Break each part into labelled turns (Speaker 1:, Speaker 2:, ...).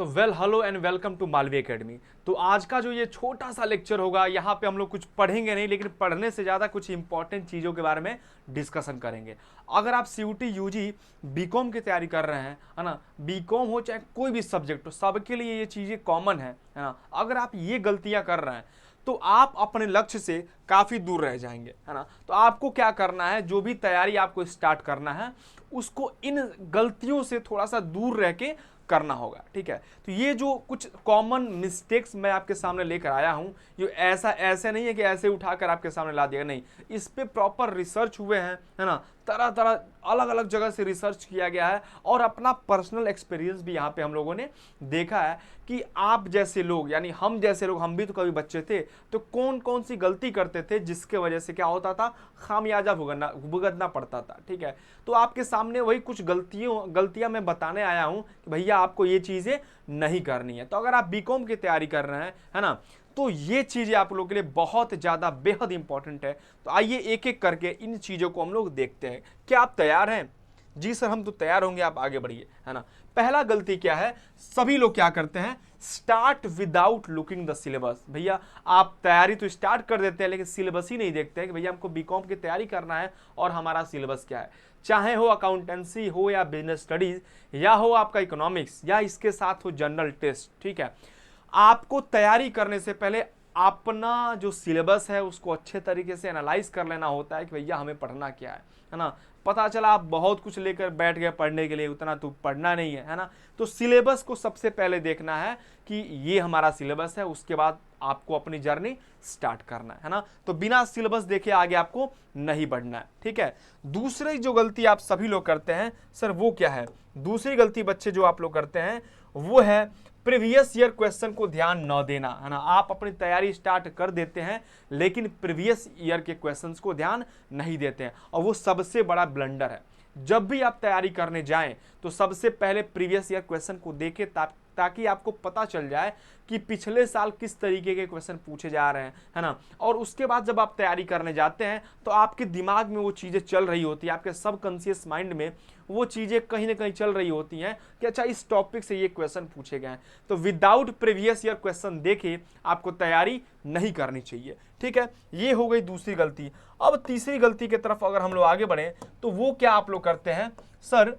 Speaker 1: तो hello and welcome to Malvi academy. तो आज का जो ये छोटा सा लेक्चर होगा, यहाँ पे हम लोग कुछ पढ़ेंगे नहीं, लेकिन पढ़ने से ज़्यादा कुछ इंपॉर्टेंट चीज़ों के बारे में डिस्कशन करेंगे। अगर आप सीयूटी यूजी बीकॉम की तैयारी कर रहे हैं, है ना, बीकॉम हो चाहे कोई भी सब्जेक्ट हो, सबके लिए ये चीज़ें कॉमन है ना। अगर आप ये गलतियाँ कर रहे हैं तो आप अपने लक्ष्य से काफ़ी दूर रह जाएंगे, है ना। तो आपको क्या करना है, जो भी तैयारी आपको स्टार्ट करना है उसको इन गलतियों से थोड़ा सा दूर रह के करना होगा, ठीक है। तो ये जो कुछ कॉमन मिस्टेक्स मैं आपके सामने लेकर आया हूं, ये ऐसे नहीं है कि ऐसे उठाकर आपके सामने ला दिया, नहीं, इस पे प्रॉपर रिसर्च हुए हैं, है ना। तरह तरह अलग अलग जगह से रिसर्च किया गया है और अपना पर्सनल एक्सपीरियंस भी यहाँ पे हम लोगों ने देखा है कि आप जैसे लोग, यानी हम जैसे लोग, हम भी तो कभी बच्चे थे, तो कौन कौन सी गलती करते थे जिसके वजह से क्या होता था, खामियाजा भुगतना पड़ता था, ठीक है। तो आपके सामने वही कुछ गलतियां मैं बताने आया हूं कि भैया आपको ये चीजें नहीं करनी है। तो अगर आप बीकॉम की तैयारी कर रहे हैं, है ना, तो ये चीजें आप लोगों के लिए बहुत ज्यादा बेहद इंपॉर्टेंट है। तो आइए एक एक करके इन चीजों को हम लोग देखते हैं। क्या आप तैयार हैं? जी सर, हम तो तैयार होंगे, आप आगे बढ़िए, है ना। पहला गलती क्या है, सभी लोग क्या करते हैं, start without looking the syllabus. भैया आप तैयारी तो स्टार्ट कर देते हैं लेकिन सिलेबस ही नहीं देखते हैं कि भैया हमको बीकॉम की तैयारी करना है और हमारा सिलेबस क्या है। चाहे हो अकाउंटेंसी हो या बिजनेस स्टडीज या हो आपका इकोनॉमिक्स या इसके साथ हो जनरल टेस्ट, ठीक है। आपको तैयारी करने से पहले अपना जो सिलेबस है उसको अच्छे तरीके से एनालाइज कर लेना होता है कि भैया हमें पढ़ना क्या है ना। पता चला आप बहुत कुछ लेकर बैठ गए पढ़ने के लिए, उतना तो पढ़ना नहीं है ना। तो सिलेबस को सबसे पहले देखना है कि ये हमारा सिलेबस है, उसके बाद आपको अपनी जर्नी स्टार्ट करना है ना। तो बिना सिलेबस देखे आगे आपको नहीं बढ़ना है, ठीक है। दूसरी जो गलती आप सभी लोग करते हैं सर, वो क्या है? दूसरी गलती बच्चे जो आप लोग करते हैं वो है प्रीवियस ईयर क्वेश्चन को ध्यान न देना, है ना। आप अपनी तैयारी स्टार्ट कर देते हैं लेकिन प्रीवियस ईयर के क्वेश्चंस को ध्यान नहीं देते हैं, और वो सबसे बड़ा ब्लंडर है। जब भी आप तैयारी करने जाएं तो सबसे पहले प्रीवियस ईयर क्वेश्चन को देखें ताकि आपको पता चल जाए कि पिछले साल किस तरीके के क्वेश्चन पूछे जा रहे हैं, है ना। और उसके बाद जब आप तैयारी करने जाते हैं तो आपके दिमाग में वो चीज़ें चल रही होती है, आपके सबकॉन्शियस माइंड में वो चीज़ें कहीं ना कहीं चल रही होती हैं कि अच्छा इस टॉपिक से ये क्वेश्चन पूछे गए हैं। तो विदाउट प्रीवियस ईयर क्वेश्चन देखे आपको तैयारी नहीं करनी चाहिए, ठीक है। ये हो गई दूसरी गलती। अब तीसरी गलती की तरफ अगर हम लोग आगे बढ़े तो वो क्या आप लोग करते हैं सर,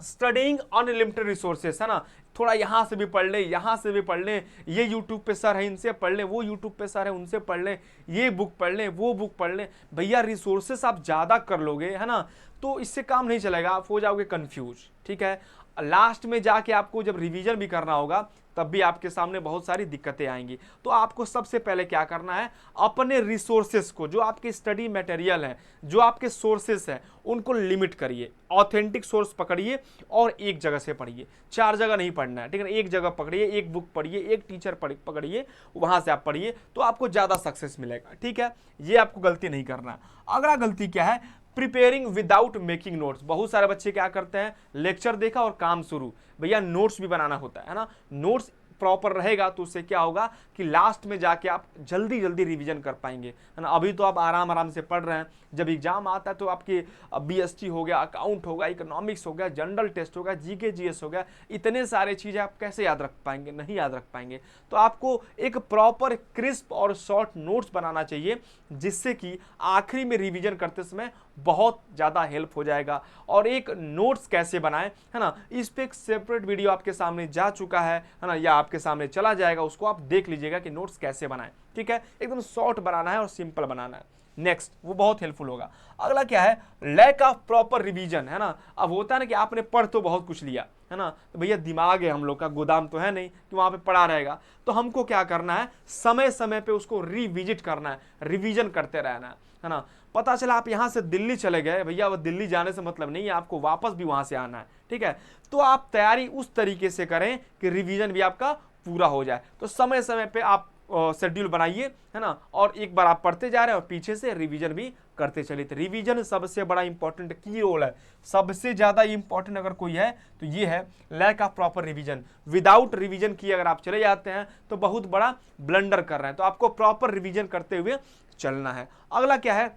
Speaker 1: स्टडिंग अनलिमिटेड रिसोर्सेस, है ना। थोड़ा यहाँ से भी पढ़ लें, यहाँ से भी पढ़ लें, ये यूट्यूब पे सर है इनसे पढ़ लें, वो यूट्यूब पे सर है उनसे पढ़ लें, ये बुक पढ़ लें, वो बुक पढ़ लें। भैया रिसोर्सेस आप ज़्यादा कर लोगे, है ना, तो इससे काम नहीं चलेगा, आप हो जाओगे कंफ्यूज, ठीक है। लास्ट में जाके आपको जब रिवीजन भी करना होगा तब भी आपके सामने बहुत सारी दिक्कतें आएंगी। तो आपको सबसे पहले क्या करना है, अपने रिसोर्सेस को, जो आपके स्टडी मटेरियल है, जो आपके सोर्सेस हैं, उनको लिमिट करिए। ऑथेंटिक सोर्स पकड़िए और एक जगह से पढ़िए, 4 जगह नहीं पढ़ना है, ठीक है। एक जगह पकड़िए, एक बुक पढ़िए, एक टीचर पकड़िए, वहां से आप पढ़िए तो आपको ज्यादा सक्सेस मिलेगा, ठीक है। ये आपको गलती नहीं करना है। अगला गलती क्या है, प्रिपेयरिंग विदाउट मेकिंग नोट्स। बहुत सारे बच्चे क्या करते हैं, लेक्चर देखा और काम शुरू। भैया नोट्स भी बनाना होता है ना। नोट्स प्रॉपर रहेगा तो उससे क्या होगा कि लास्ट में जाके आप जल्दी जल्दी रिवीजन कर पाएंगे, है ना। अभी तो आप आराम आराम से पढ़ रहे हैं, जब एग्जाम आता है तो आपके बीएसटी हो गया, अकाउंट होगा, इकोनॉमिक्स हो गया, जनरल टेस्ट होगा, जीके जीएस हो गया, इतने सारे चीज़ें आप कैसे याद रख पाएंगे, नहीं याद रख पाएंगे। तो आपको एक प्रॉपर क्रिस्प और शॉर्ट नोट्स बनाना चाहिए जिससे कि आखिरी में रिवीजन करते समय बहुत ज़्यादा हेल्प हो जाएगा। और एक नोट्स कैसे बनाएं, है ना, इस पे एक सेपरेट वीडियो आपके सामने जा चुका है ना, या आपके सामने चला जाएगा, उसको आप देख लीजिएगा कि नोट्स कैसे बनाएं, ठीक है। एकदम शॉर्ट बनाना है और सिंपल बनाना है। नेक्स्ट, वो बहुत हेल्पफुल होगा। अगला क्या है, लैक ऑफ प्रॉपर रिवीजन, है ना। अब होता है ना कि आपने पढ़ तो बहुत कुछ लिया, है ना, तो भैया दिमाग है हम लोग का, गोदाम तो है नहीं कि वहां पे पढ़ा रहेगा। तो हमको क्या करना है, समय समय पे उसको रिविजिट करना है, रिवीजन करते रहना है ना। पता चला आप यहां से दिल्ली चले गए, भैया वो दिल्ली जाने से मतलब नहीं है, आपको वापस भी वहां से आना है, ठीक है। तो आप तैयारी उस तरीके से करें कि रिवीजन भी आपका पूरा हो जाए। तो समय समय पे आप शेड्यूल बनाइए, है ना, और एक बार आप पढ़ते जा रहे हैं और पीछे से रिवीजन भी करते चलिए। तो रिवीजन सबसे बड़ा इंपॉर्टेंट की रोल है, सबसे ज्यादा इंपॉर्टेंट अगर कोई है तो ये है lack of proper revision. Without revision किए अगर आप चले जाते हैं तो बहुत बड़ा ब्लंडर कर रहे हैं। तो आपको प्रॉपर रिवीजन करते हुए चलना है। अगला क्या है,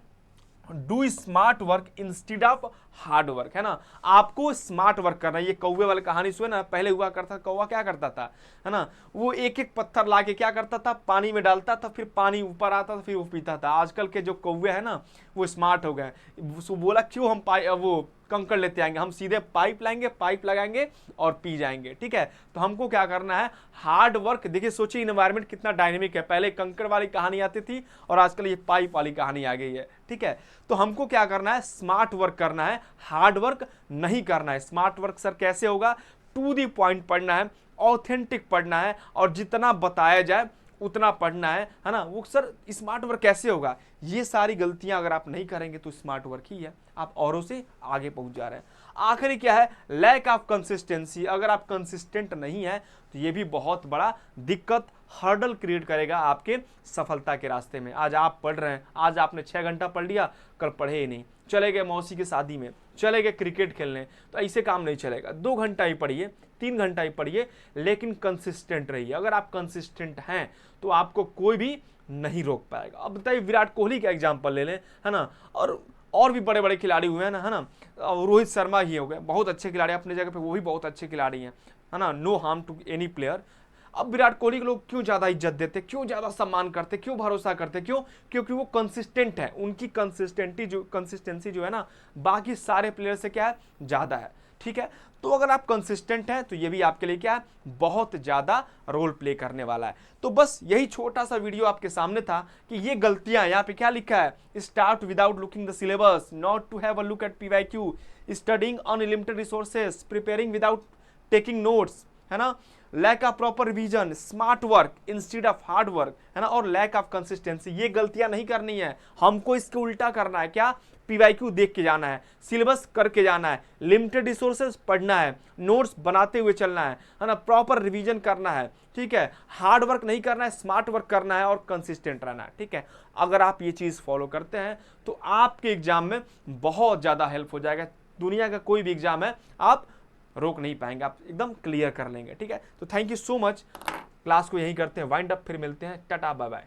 Speaker 1: do smart work instead of hard work, है ना। आपको स्मार्ट वर्क करना है। ये कौवे वाली कहानी सुने ना, पहले हुआ करता कौवा क्या करता था, है ना, वो एक एक पत्थर लाके क्या करता था, पानी में डालता था, फिर पानी ऊपर आता था, फिर वो पीता था। आजकल के जो कौवे हैं ना, वो स्मार्ट हो गए। वो बोला क्यों हम वो कंकड़ लेते आएंगे, हम सीधे पाइप लाएंगे, पाइप लगाएंगे और पी जाएंगे, ठीक है। तो हमको क्या करना है, हार्ड वर्क। देखिए सोचिए इन्वायरमेंट कितना डायनेमिक है, पहले कंकड़ वाली कहानी आती थी और आजकल ये पाइप वाली कहानी आ गई है, ठीक है। तो हमको क्या करना है, स्मार्ट वर्क करना है, हार्ड वर्क नहीं करना है। स्मार्ट वर्क सर कैसे होगा, टू दी पॉइंट पढ़ना है, ऑथेंटिक पढ़ना है और जितना बताया जाए उतना पढ़ना है ना। वो सर स्मार्ट वर्क कैसे होगा, ये सारी गलतियां अगर आप नहीं करेंगे तो स्मार्ट वर्क ही है, आप औरों से आगे पहुंच जा रहे हैं। आखिरी क्या है, लैक ऑफ कंसिस्टेंसी। अगर आप कंसिस्टेंट नहीं है तो ये भी बहुत बड़ा दिक्कत, हर्डल क्रिएट करेगा आपके सफलता के रास्ते में। आज आप पढ़ रहे हैं, आज आपने 6 घंटा पढ़ लिया, कल पढ़े ही नहीं, चले गए मौसी की शादी में, चले गए क्रिकेट खेलने, तो ऐसे काम नहीं चलेगा। 2 घंटा ही पढ़िए, 3 घंटा ही पढ़िए, लेकिन कंसिस्टेंट रहिए। अगर आप कंसिस्टेंट हैं तो आपको कोई भी नहीं रोक पाएगा। अब बताइए विराट कोहली का एग्जांपल ले लें, है ना, और भी बड़े बड़े खिलाड़ी हुए हैं ना, है ना, रोहित शर्मा ही हो गए, बहुत अच्छे खिलाड़ी अपने जगह पे, वो भी बहुत अच्छे खिलाड़ी हैं, है ना, no harm to any player. अब विराट कोहली के लोग क्यों ज्यादा इज्जत देते, क्यों ज्यादा सम्मान करते, क्यों भरोसा करते, क्यों, क्योंकि वो कंसिस्टेंट है। उनकी कंसिस्टेंसी जो है ना, बाकी सारे प्लेयर से क्या है, ज्यादा है, ठीक है। तो अगर आप कंसिस्टेंट हैं तो ये भी आपके लिए क्या है, बहुत ज्यादा रोल प्ले करने वाला है। तो बस यही छोटा सा वीडियो आपके सामने था कि ये गलतियां, यहाँ पे क्या लिखा है, start without looking the syllabus, not to have a look at PYQ, studying unlimited resources, preparing without taking notes, है ना, lack of proper revision, smart work instead of hard work, है ना, और लैक ऑफ कंसिस्टेंसी। ये गलतियां नहीं करनी है, हमको इसके उल्टा करना है। क्या, PYQ देख के जाना है, सिलेबस करके जाना है, लिमिटेड रिसोर्सेज पढ़ना है, नोट्स बनाते हुए चलना है ना, प्रॉपर रिवीजन करना है, ठीक है। हार्ड वर्क नहीं करना है, स्मार्ट वर्क करना है और कंसिस्टेंट रहना है, ठीक है। अगर आप ये चीज फॉलो करते हैं तो आपके एग्जाम में बहुत ज्यादा हेल्प हो जाएगा। दुनिया का कोई भी एग्जाम है आप रोक नहीं पाएंगे, आप एकदम क्लियर कर लेंगे, ठीक है। तो thank you so much. Class को यहीं करते हैं वाइंड अप, फिर मिलते हैं, टाटा बाय बाय।